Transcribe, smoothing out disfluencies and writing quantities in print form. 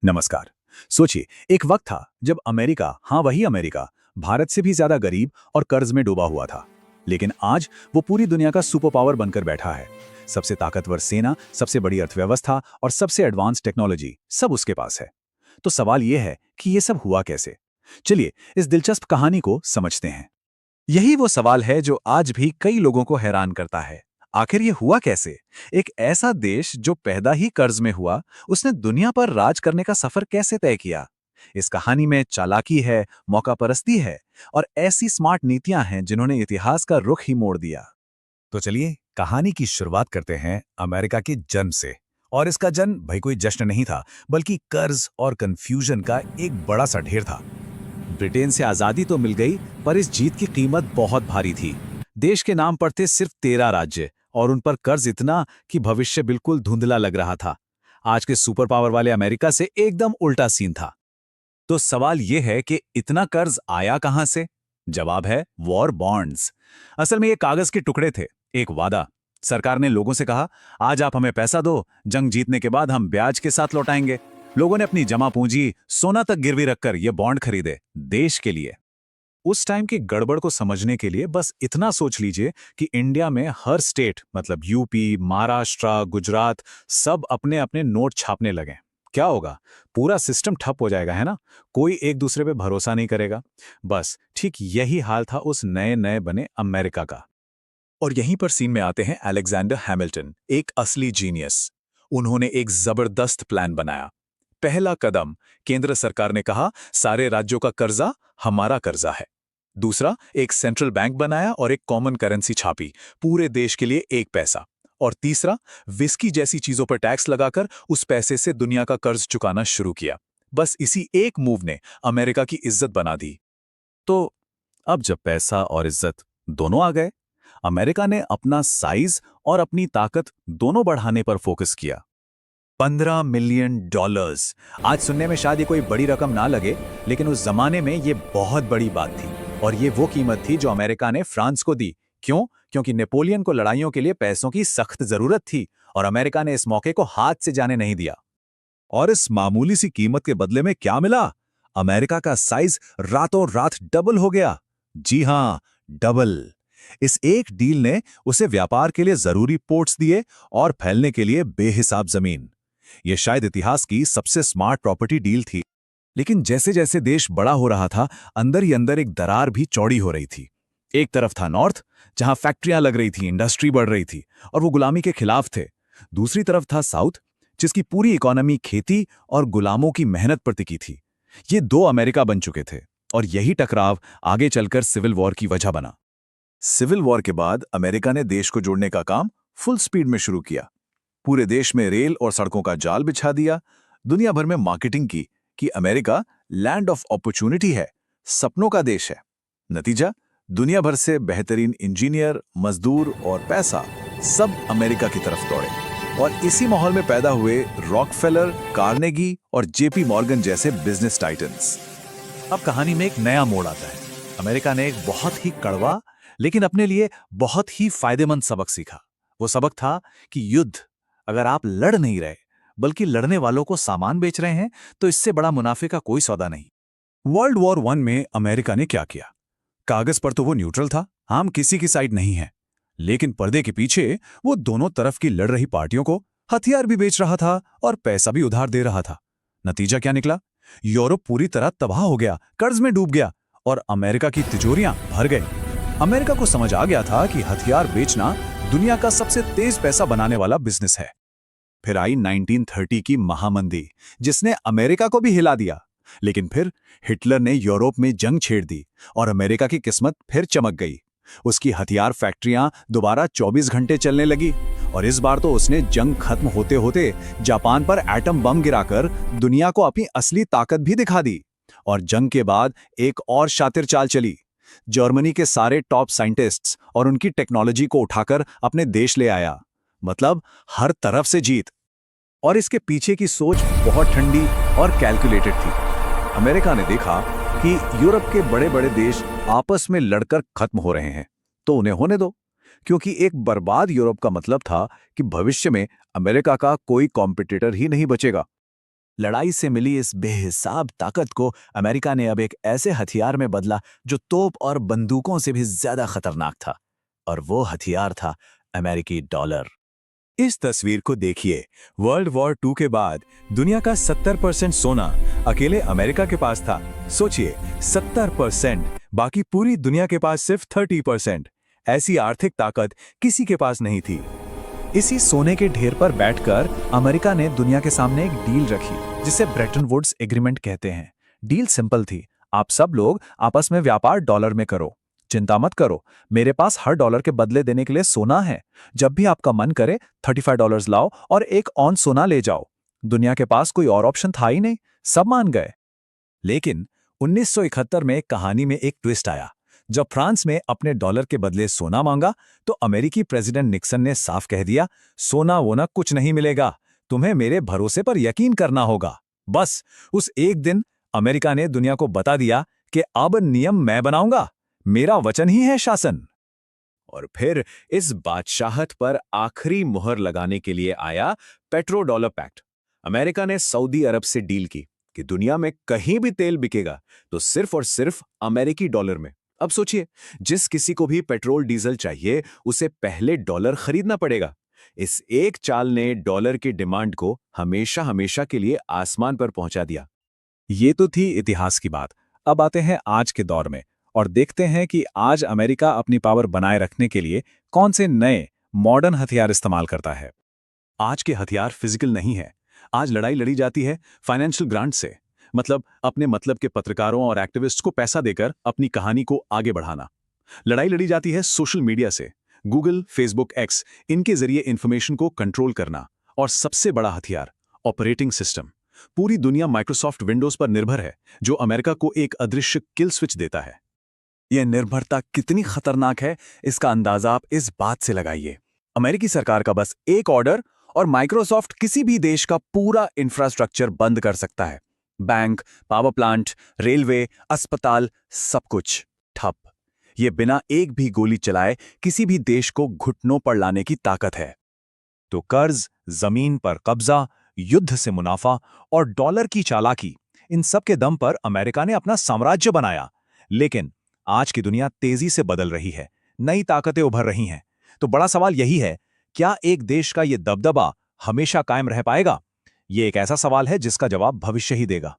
नमस्कार। सोचिए, एक वक्त था जब अमेरिका, हाँ वही अमेरिका, भारत से भी ज्यादा गरीब और कर्ज में डूबा हुआ था। लेकिन आज वो पूरी दुनिया का सुपर पावर बनकर बैठा है। सबसे ताकतवर सेना, सबसे बड़ी अर्थव्यवस्था और सबसे एडवांस टेक्नोलॉजी सब उसके पास है। तो सवाल ये है कि ये सब हुआ कैसे। चलिए इस दिलचस्प कहानी को समझते हैं। यही वो सवाल है जो आज भी कई लोगों को हैरान करता है। आखिर ये हुआ कैसे? एक ऐसा देश जो पैदा ही कर्ज में हुआ, उसने दुनिया पर राज करने का सफर कैसे तय किया? इस कहानी में चालाकी है, मौकापरस्ती है और ऐसी स्मार्ट नीतियां हैं जिन्होंने इतिहास का रुख ही मोड़ दिया। तो चलिए कहानी की शुरुआत करते हैं अमेरिका के जन्म से। और इसका जन्म भाई कोई जश्न नहीं था, बल्कि कर्ज और कंफ्यूजन का एक बड़ा सा ढेर था। ब्रिटेन से आजादी तो मिल गई, पर इस जीत की कीमत बहुत भारी थी। देश के नाम पर थे सिर्फ 13 राज्य और उन पर कर्ज इतना कि भविष्य बिल्कुल धुंधला लग रहा था। आज के सुपर पावर वाले अमेरिका से एकदम उल्टा सीन था। तो सवाल यह है कि इतना कर्ज आया कहां से? जवाब है वॉर बॉन्ड्स। असल में ये कागज के टुकड़े थे, एक वादा। सरकार ने लोगों से कहा, आज आप हमें पैसा दो, जंग जीतने के बाद हम ब्याज के साथ लौटाएंगे। लोगों ने अपनी जमा पूंजी, सोना तक गिरवी रखकर ये बॉन्ड खरीदे, देश के लिए। उस टाइम की गड़बड़ को समझने के लिए बस इतना सोच लीजिए कि इंडिया में हर स्टेट मतलब यूपी, महाराष्ट्र, गुजरात सब अपने अपने नोट छापने लगे। क्या होगा? पूरा सिस्टम ठप हो जाएगा, है ना? कोई एक दूसरे पे भरोसा नहीं करेगा। बस ठीक यही हाल था उस नए नए बने अमेरिका का। और यहीं पर सीन में आते हैं अलेक्जेंडर हैमिल्टन, एक असली जीनियस। उन्होंने एक जबरदस्त प्लान बनाया। पहला कदम, केंद्र सरकार ने कहा, सारे राज्यों का कर्जा हमारा कर्जा है। दूसरा, एक सेंट्रल बैंक बनाया और एक कॉमन करेंसी छापी, पूरे देश के लिए एक पैसा। और तीसरा, विस्की जैसी चीजों पर टैक्स लगाकर उस पैसे से दुनिया का कर्ज चुकाना शुरू किया। बस इसी एक मूव ने अमेरिका की इज्जत बना दी। तो अब जब पैसा और इज्जत दोनों आ गए, अमेरिका ने अपना साइज और अपनी ताकत दोनों बढ़ाने पर फोकस किया। $15 मिलियन। आज सुनने में शायद ये कोई बड़ी रकम ना लगे, लेकिन उस जमाने में ये बहुत बड़ी बात थी। और ये वो कीमत थी जो अमेरिका ने फ्रांस को दी। क्यों? क्योंकि नेपोलियन को लड़ाइयों के लिए पैसों की सख्त जरूरत थी और अमेरिका ने इस मौके को हाथ से जाने नहीं दिया। और इस मामूली सी कीमत के बदले में क्या मिला? अमेरिका का साइज रातों रात डबल हो गया। जी हां, डबल। इस एक डील ने उसे व्यापार के लिए जरूरी पोर्ट्स दिए और फैलने के लिए बेहिसाब जमीन। यह शायद इतिहास की सबसे स्मार्ट प्रॉपर्टी डील थी। लेकिन जैसे जैसे देश बड़ा हो रहा था, अंदर ही अंदर एक दरार भी चौड़ी हो रही थी। एक तरफ था नॉर्थ, जहां फैक्ट्रियां लग रही थी, इंडस्ट्री बढ़ रही थी और वो गुलामी के खिलाफ थे। दूसरी तरफ था साउथ, जिसकी पूरी इकोनॉमी खेती और गुलामों की मेहनत पर टिकी थी। ये दो अमेरिका बन चुके थे और यही टकराव आगे चलकर सिविल वॉर की वजह बना। सिविल वॉर के बाद अमेरिका ने देश को जोड़ने का काम फुल स्पीड में शुरू किया। पूरे देश में रेल और सड़कों का जाल बिछा दिया। दुनिया भर में मार्केटिंग की कि अमेरिका लैंड ऑफ अपॉर्चुनिटी है, सपनों का देश है। नतीजा, दुनिया भर से बेहतरीन इंजीनियर, मजदूर और पैसा सब अमेरिका की तरफ दौड़े। और इसी माहौल में पैदा हुए रॉकफेलर, कार्नेगी और जेपी मॉर्गन जैसे बिजनेस टाइटन्स। अब कहानी में एक नया मोड़ आता है। अमेरिका ने एक बहुत ही कड़वा लेकिन अपने लिए बहुत ही फायदेमंद सबक सीखा। वो सबक था कि युद्ध, अगर आप लड़ नहीं रहे बल्कि लड़ने वालों को सामान बेच रहे हैं, तो इससे बड़ा मुनाफे का कोई सौदा नहीं। वर्ल्ड वॉर 1 में अमेरिका ने क्या किया? कागज पर तो वो न्यूट्रल था, हम किसी की साइड नहीं है। लेकिन पर्दे के पीछे वो दोनों तरफ की लड़ रही पार्टियों को हथियार भी बेच रहा था और पैसा भी उधार दे रहा था। नतीजा क्या निकला? यूरोप पूरी तरह तबाह हो गया, कर्ज में डूब गया और अमेरिका की तिजोरियां भर गई। अमेरिका को समझ आ गया था कि हथियार बेचना दुनिया का सबसे तेज पैसा बनाने वाला बिजनेस है। फिर आई 1930 की महामंदी, जिसने अमेरिका को भी हिला दिया। लेकिन फिर हिटलर ने यूरोप में जंग छेड़ दी और अमेरिका की किस्मत फिर चमक गई। उसकी हथियार फैक्ट्रियां दोबारा 24 घंटे चलने लगी और इस बार तो उसने जंग खत्म होते होते जापान पर एटम बम गिराकर दुनिया को अपनी असली ताकत भी दिखा दी। और जंग के बाद एक और शातिर चाल चली। जर्मनी के सारे टॉप साइंटिस्ट्स और उनकी टेक्नोलॉजी को उठाकर अपने देश ले आया। मतलब हर तरफ से जीत। और इसके पीछे की सोच बहुत ठंडी और कैलकुलेटेड थी। अमेरिका ने देखा कि यूरोप के बड़े बड़े देश आपस में लड़कर खत्म हो रहे हैं, तो उन्हें होने दो। क्योंकि एक बर्बाद यूरोप का मतलब था कि भविष्य में अमेरिका का कोई कॉम्पिटिटर ही नहीं बचेगा। लड़ाई से मिली इस बेहिसाब ताकत को अमेरिका ने अब एक ऐसे हथियार में बदला जो तोप और बंदूकों से भी ज्यादा खतरनाक था, और वो हथियार था अमेरिकी डॉलर। इस तस्वीर को देखिए। वर्ल्ड वॉर 2 के बाद दुनिया का 70% सोना अकेले अमेरिका के पास था। सोचिए, 70%, बाकी पूरी दुनिया के पास सिर्फ 30%। ऐसी आर्थिक ताकत किसी के पास नहीं थी। इसी सोने के ढेर पर बैठकर अमेरिका ने दुनिया के सामने एक डील रखी, जिसे ब्रेटन वुड्स एग्रीमेंट कहते हैं। डील सिंपल थी, आप सब लोग आपस में व्यापार डॉलर में करो। चिंता मत करो, मेरे पास हर डॉलर के बदले देने के लिए सोना है। जब भी आपका मन करे $35 लाओ और एक ऑन सोना ले जाओ। दुनिया के पास कोई और ऑप्शन था ही नहीं, सब मान गए। लेकिन 1971 में कहानी में एक ट्विस्ट आया। जब फ्रांस में अपने डॉलर के बदले सोना मांगा, तो अमेरिकी प्रेसिडेंट निक्सन ने साफ कह दिया, सोना वोना कुछ नहीं मिलेगा, तुम्हें मेरे भरोसे पर यकीन करना होगा। बस उस एक दिन अमेरिका ने दुनिया को बता दिया कि अब नियम मैं बनाऊंगा, मेरा वचन ही है शासन। और फिर इस बादशाहत पर आखिरी मुहर लगाने के लिए आया पेट्रो डॉलर पैक्ट। अमेरिका ने सऊदी अरब से डील की कि दुनिया में कहीं भी तेल बिकेगा तो सिर्फ और सिर्फ अमेरिकी डॉलर में। अब सोचिए, जिस किसी को भी पेट्रोल डीजल चाहिए उसे पहले डॉलर खरीदना पड़ेगा। इस एक चाल ने डॉलर की डिमांड को हमेशा हमेशा के लिए आसमान पर पहुंचा दिया। ये तो थी इतिहास की बात। अब आते हैं आज के दौर में और देखते हैं कि आज अमेरिका अपनी पावर बनाए रखने के लिए कौन से नए मॉडर्न हथियार इस्तेमाल करता है। आज के हथियार फिजिकल नहीं है। आज लड़ाई लड़ी जाती है फाइनेंशियल ग्रांट से, मतलब अपने मतलब के पत्रकारों और एक्टिविस्ट्स को पैसा देकर अपनी कहानी को आगे बढ़ाना। लड़ाई लड़ी जाती है सोशल मीडिया से, गूगल, फेसबुक, एक्स, इनके जरिए इंफॉर्मेशन को कंट्रोल करना। और सबसे बड़ा हथियार ऑपरेटिंग सिस्टम। पूरी दुनिया माइक्रोसॉफ्ट विंडोज पर निर्भर है, जो अमेरिका को एक अदृश्य किल स्विच देता है। यह निर्भरता कितनी खतरनाक है, इसका अंदाजा आप इस बात से लगाइए। अमेरिकी सरकार का बस एक ऑर्डर और माइक्रोसॉफ्ट किसी भी देश का पूरा इंफ्रास्ट्रक्चर बंद कर सकता है। बैंक, पावर प्लांट, रेलवे, अस्पताल, सब कुछ ठप। ये बिना एक भी गोली चलाए किसी भी देश को घुटनों पर लाने की ताकत है। तो कर्ज, जमीन पर कब्जा, युद्ध से मुनाफा और डॉलर की चालाकी, इन सब के दम पर अमेरिका ने अपना साम्राज्य बनाया। लेकिन आज की दुनिया तेजी से बदल रही है, नई ताकतें उभर रही हैं। तो बड़ा सवाल यही है, क्या एक देश का ये दबदबा हमेशा कायम रह पाएगा? ये एक ऐसा सवाल है जिसका जवाब भविष्य ही देगा।